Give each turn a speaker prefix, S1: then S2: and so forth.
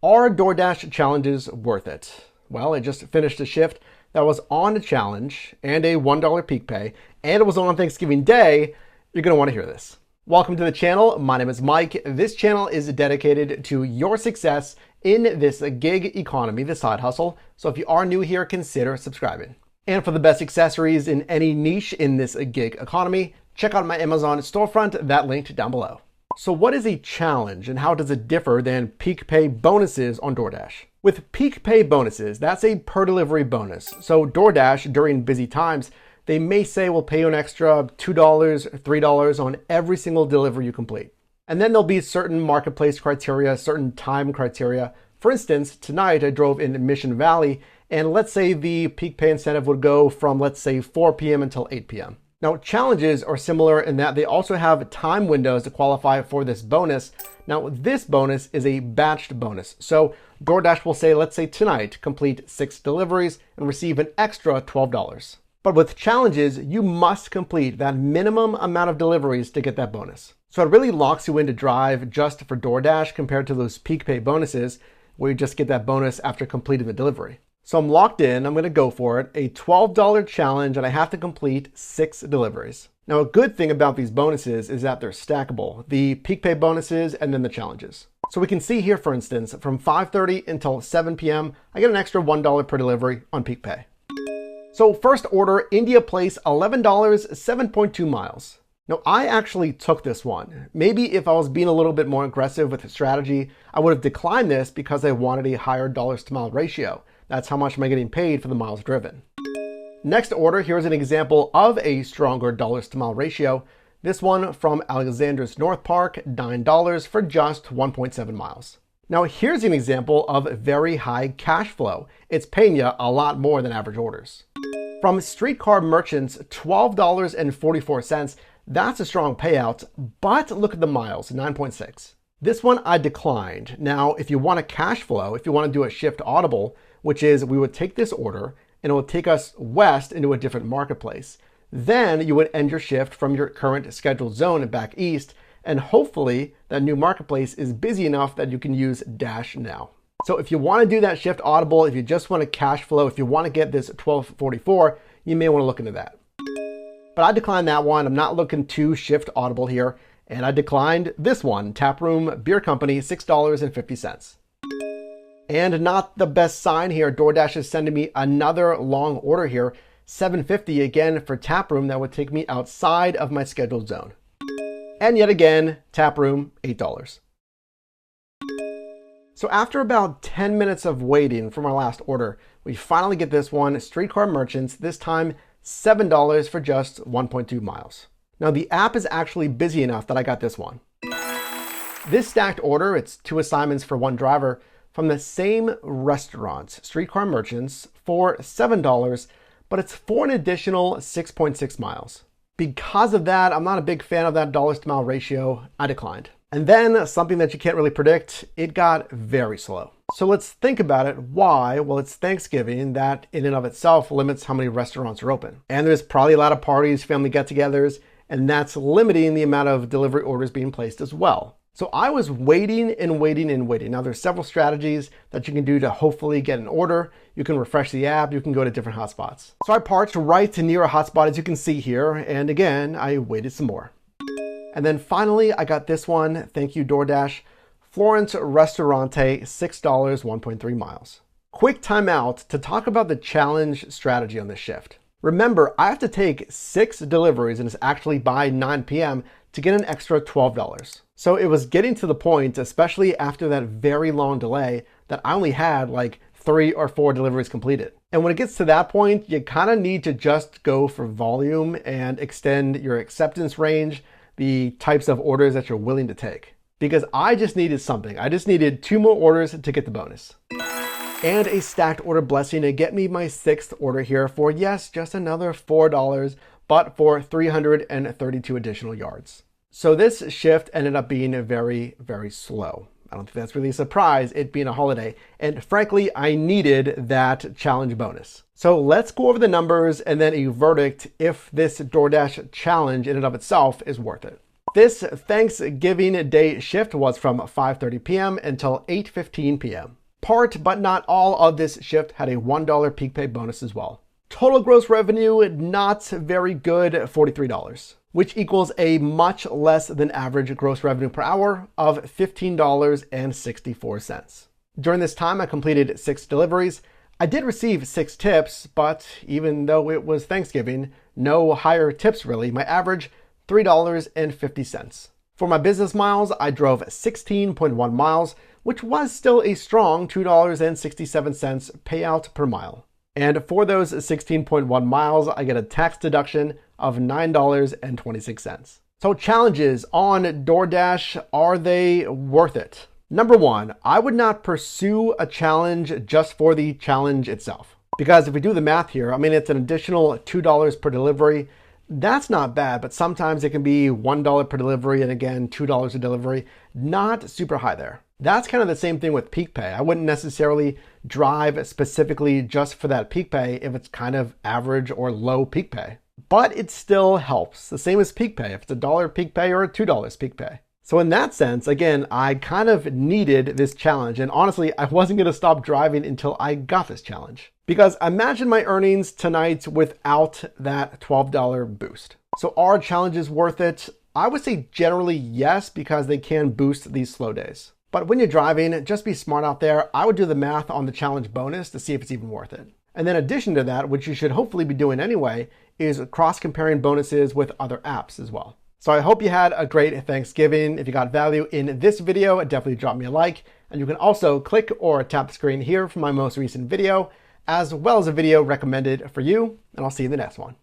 S1: Are DoorDash challenges worth it? Well, I just finished a shift that was on a challenge and a $1 peak pay, and it was on Thanksgiving Day. You're going to want to hear this. Welcome to the channel. My name is Mike. This channel is dedicated to your success in this gig economy, the side hustle. So if you are new here, consider subscribing. And for the best accessories in any niche in this gig economy, check out my Amazon storefront, that linked down below. So what is a challenge and how does it differ than peak pay bonuses on DoorDash? With peak pay bonuses, that's a per delivery bonus. So DoorDash, during busy times, they may say we'll pay you an extra $2, $3 on every single delivery you complete. And then there'll be certain marketplace criteria, certain time criteria. For instance, tonight I drove in Mission Valley, and let's say the peak pay incentive would go from, let's say, 4 p.m. until 8 p.m. Now, challenges are similar in that they also have time windows to qualify for this bonus. Now, this bonus is a batched bonus. So DoorDash will say, let's say tonight, complete 6 deliveries and receive an extra $12. But with challenges, you must complete that minimum amount of deliveries to get that bonus. So it really locks you in to drive just for DoorDash compared to those peak pay bonuses where you just get that bonus after completing the delivery. So I'm locked in, I'm gonna go for it, a $12 challenge, and I have to complete 6 deliveries. Now, a good thing about these bonuses is that they're stackable, the peak pay bonuses and then the challenges. So we can see here, for instance, from 5:30 until 7 p.m., I get an extra $1 per delivery on peak pay. So first order, India Place, $11, 7.2 miles. Now, I actually took this one. Maybe if I was being a little bit more aggressive with the strategy, I would have declined this because I wanted a higher dollars to mile ratio. That's how much am I getting paid for the miles driven. Next order, here's an example of a stronger dollars to mile ratio. This one from Alexander's North Park, $9 for just 1.7 miles. Now here's an example of very high cash flow. It's paying you a lot more than average orders. From Streetcar Merchants, $12.44. That's a strong payout, but look at the miles, 9.6. This one I declined. Now, if you want a cash flow, if you want to do a shift audible, which is we would take this order and it would take us west into a different marketplace. Then you would end your shift from your current scheduled zone and back east, and hopefully that new marketplace is busy enough that you can use Dash now. So if you want to do that shift audible, if you just want a cash flow, if you want to get this 1244, you may want to look into that. But I declined that one. I'm not looking to shift audible here. And I declined this one, Taproom Beer Company, $6.50. And not the best sign here, DoorDash is sending me another long order here, $7.50 again for Taproom. That would take me outside of my scheduled zone. And yet again, Taproom, $8. So after about 10 minutes of waiting for my last order, we finally get this one, Streetcar Merchants, this time $7 for just 1.2 miles. Now the app is actually busy enough that I got this one. This stacked order, it's 2 assignments for 1 driver from the same restaurant, Streetcar Merchants, for $7, but it's for an additional 6.6 miles. Because of that, I'm not a big fan of that dollars to mile ratio. I declined. And then something that you can't really predict, it got very slow. So let's think about it. Why? Well, it's Thanksgiving. That in and of itself limits how many restaurants are open. And there's probably a lot of parties, family get-togethers, and that's limiting the amount of delivery orders being placed as well. So I was waiting and waiting and waiting. Now there's several strategies that you can do to hopefully get an order. You can refresh the app, you can go to different hotspots. So I parked right near a hotspot, as you can see here, and again, I waited some more. And then finally, I got this one, thank you DoorDash, Florence Restaurante, $6, 1.3 miles. Quick timeout to talk about the challenge strategy on this shift. Remember, I have to take 6 deliveries, and it's actually by 9 p.m. to get an extra $12. So it was getting to the point, especially after that very long delay, that I only had like 3 or 4 deliveries completed. And when it gets to that point, you kind of need to just go for volume and extend your acceptance range, the types of orders that you're willing to take. Because I just needed something. I just needed 2 more orders to get the bonus. And a stacked order blessing to get me my 6th order here for, yes, just another $4, but for 332 additional yards. So this shift ended up being very, very slow. I don't think that's really a surprise, it being a holiday. And frankly, I needed that challenge bonus. So let's go over the numbers and then a verdict if this DoorDash challenge in and of itself is worth it. This Thanksgiving Day shift was from 5:30 p.m. until 8:15 p.m. Part, but not all, of this shift had a $1 peak pay bonus as well. Total gross revenue, not very good, $43, which equals a much less than average gross revenue per hour of $15.64. During this time, I completed 6 deliveries. I did receive 6 tips, but even though it was Thanksgiving, no higher tips really. My average, $3.50. For my business miles, I drove 16.1 miles, which was still a strong $2.67 payout per mile. And for those 16.1 miles, I get a tax deduction of $9.26. So challenges on DoorDash, are they worth it? Number 1, I would not pursue a challenge just for the challenge itself. Because if we do the math here, I mean, it's an additional $2 per delivery. That's not bad, but sometimes it can be $1 per delivery and again, $2 a delivery. Not super high there. That's kind of the same thing with peak pay. I wouldn't necessarily drive specifically just for that peak pay if it's kind of average or low peak pay. But it still helps. The same as peak pay, if it's $1 peak pay or $2 peak pay. So in that sense, again, I kind of needed this challenge. And honestly, I wasn't going to stop driving until I got this challenge. Because imagine my earnings tonight without that $12 boost. So are challenges worth it? I would say generally yes, because they can boost these slow days. But when you're driving, just be smart out there. I would do the math on the challenge bonus to see if it's even worth it. And then in addition to that, which you should hopefully be doing anyway, is cross-comparing bonuses with other apps as well. So I hope you had a great Thanksgiving. If you got value in this video, definitely drop me a like. And you can also click or tap the screen here for my most recent video, as well as a video recommended for you. And I'll see you in the next one.